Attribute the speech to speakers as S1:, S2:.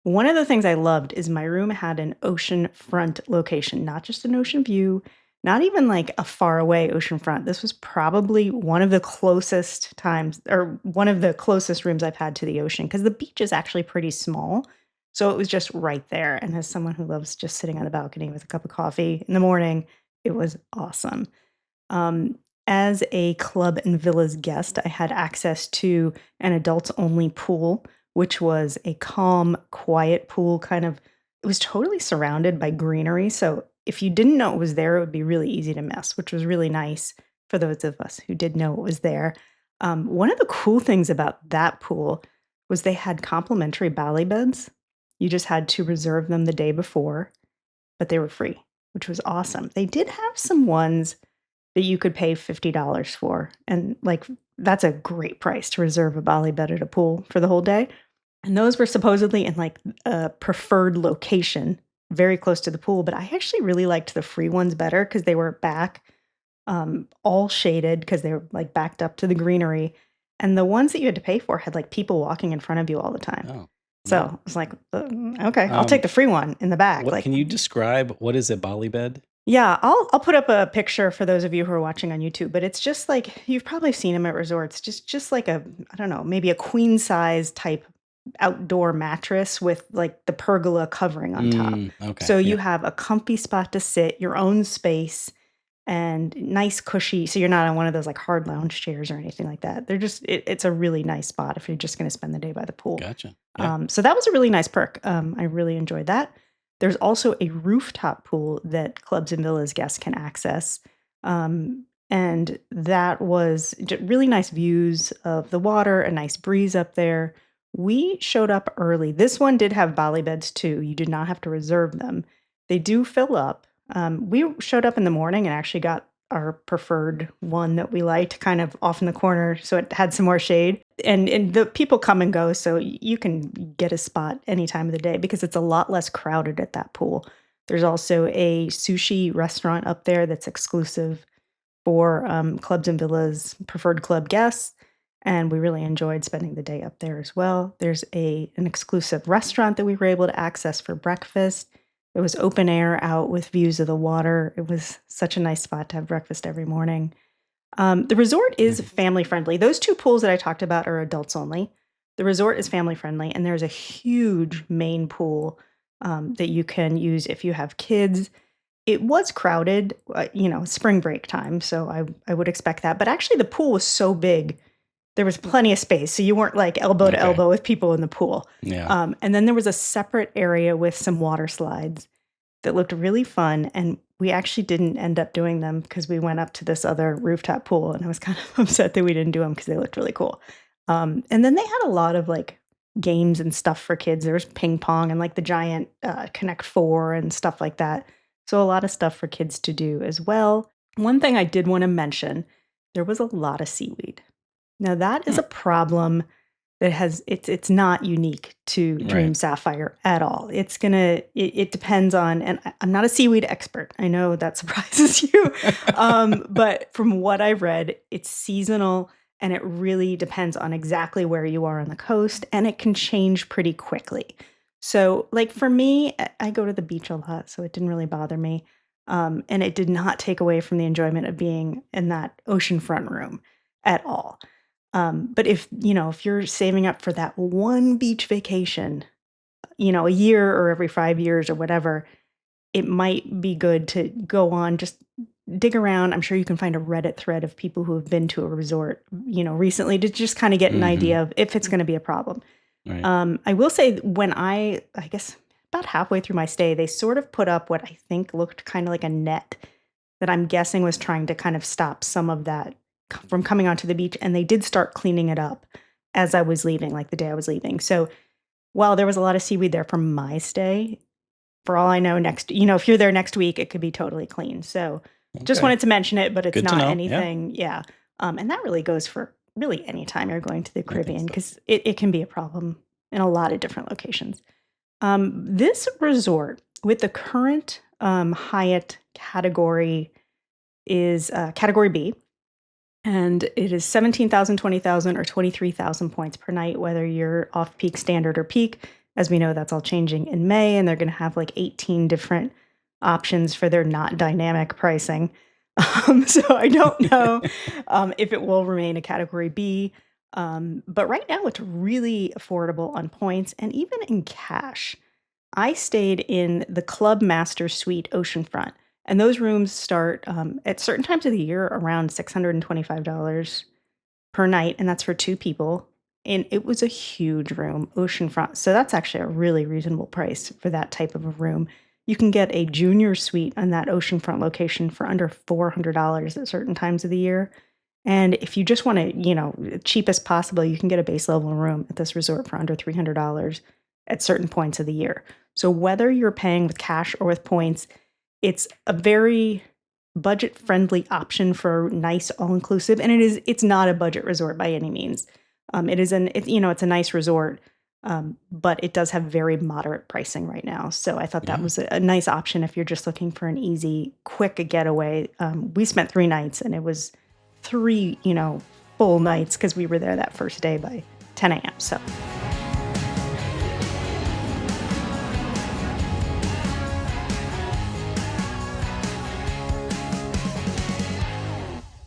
S1: One of the things I loved is my room had an oceanfront location, not just an ocean view, not even like a far away oceanfront. This was probably one of the closest times or one of the closest rooms I've had to the ocean because the beach is actually pretty small. So it was just right there. And as someone who loves just sitting on the balcony with a cup of coffee in the morning, it was awesome. Um, as a Club and Villas guest, I had access to an adults only pool, which was a calm, quiet pool, kind of, it was totally surrounded by greenery. So if you didn't know it was there, it would be really easy to miss, which was really nice for those of us who did know it was there. One of the cool things about that pool was they had complimentary bally beds. You just had to reserve them the day before, but they were free, which was awesome. They did have some ones that you could pay $50 for. And like that's a great price to reserve a Bali bed at a pool for the whole day. And those were supposedly in like a preferred location, very close to the pool. But I actually really liked the free ones better because they were back, all shaded because they were like backed up to the greenery. And the ones that you had to pay for had like people walking in front of you all the time.
S2: Oh,
S1: So
S2: yeah.
S1: I was like, okay, I'll take
S2: Um,
S1: the free one in the back.
S2: what
S1: Like,
S2: can you describe? What is a Bali bed?
S1: yeah, I'll put up a picture for those of you who are watching on YouTube, but it's just like you've probably seen them at resorts, just like a I don't know, maybe a queen size type outdoor mattress with like the pergola covering on top.
S2: Okay.
S1: So
S2: Yeah.
S1: you have a comfy spot to sit, your own space, and nice cushy. So you're not on one of those like hard lounge chairs or anything like that. They're just it's a really nice spot if you're just going to spend the day by the pool.
S2: Gotcha. Yeah.
S1: So that was a really nice perk. I really enjoyed that. There's also a rooftop pool that Clubs and Villas guests can access. And that was really nice views of the water, a nice breeze up there. We showed up early. This one did have Bali beds too. You did not have to reserve them. They do fill up. We showed up in the morning and actually got our preferred one that we liked kind of off in the corner so it had some more shade. And the people come and go, so you can get a spot any time of the day because it's a lot less crowded at that pool. There's also a sushi restaurant up there that's exclusive for Clubs and Villas preferred club guests, and we really enjoyed spending the day up there as well. There's an exclusive restaurant that we were able to access for breakfast. It was open air out with views of the water. It was such a nice spot to have breakfast every morning. The resort is
S2: Nice.
S1: family friendly. Those 2 pools that I talked about are adults only. The resort is family friendly, and there's a huge main pool, that you can use if you have kids. It was crowded, spring break time, so I would expect that, but actually the pool was so big, there was plenty of space, so you weren't, like, elbow to
S2: Okay.
S1: elbow with people in the pool.
S2: Yeah.
S1: And then there was a separate area with some water slides that looked really fun, and we actually didn't end up doing them because we went up to this other rooftop pool, and I was kind of upset that we didn't do them because they looked really cool. And then they had a lot of, like, games and stuff for kids. There was ping pong and, like, the giant, Connect Four and stuff like that. So a lot of stuff for kids to do as well. One thing I did wanna mention, there was a lot of seaweed. Now that is
S2: Hmm.
S1: a problem that has it's not unique to
S2: Right.
S1: Dream Sapphire at all. It depends on and I'm not a seaweed expert. I know that surprises you. But from what I've read, it's seasonal and it really depends on exactly where you are on the coast and it can change pretty quickly. So, like for me, I go to the beach a lot, so it didn't really bother me. And it did not take away from the enjoyment of being in that oceanfront room at all. But if you're saving up for that one beach vacation, a year or every 5 years or whatever, it might be good to go on, just dig around. I'm sure you can find a Reddit thread of people who have been to a resort, recently to just kind of get an
S2: Hmm.
S1: idea of if it's going to be a problem.
S2: Right.
S1: I will say when I guess about halfway through my stay, they sort of put up what I think looked kind of like a net that I'm guessing was trying to kind of stop some of that from coming onto the beach, and they did start cleaning it up as I was leaving, like the day I was leaving. So while there was a lot of seaweed there for my stay, for all I know, if you're there next week, it could be totally clean. So just
S2: Okay.
S1: wanted to mention it, but it's
S2: Good to
S1: not
S2: know. Yeah.
S1: anything. Yeah. And that really goes for really any time you're going to the
S2: I think
S1: Caribbean
S2: so.
S1: because it can be a problem in a lot of different locations. This resort with the current Hyatt category is category B, and it is 17,000, 20,000, or 23,000 points per night, whether you're off peak, standard, or peak. As we know, that's all changing in May, and they're gonna have, like, 18 different options for their not dynamic pricing. So I don't know, if it will remain a Category B, but right now it's really affordable on points and even in cash. I stayed in the Club Master Suite Oceanfront, and those rooms start, at certain times of the year around $625 per night, and that's for 2 people, and it was a huge room, oceanfront, so that's actually a really reasonable price for that type of a room. You can get a junior suite on that oceanfront location for under $400 at certain times of the year, and if you just wanna, cheapest possible, you can get a base level room at this resort for under $300 at certain points of the year. So whether you're paying with cash or with points, it's a very budget-friendly option for nice all-inclusive, and it's not a budget resort by any means. It's a nice resort, but it does have very moderate pricing right now, so I thought that
S2: Yeah.
S1: was a nice option if you're just looking for an easy, quick getaway. We spent 3 nights, and it was 3, full nights because we were there that first day by 10 AM, so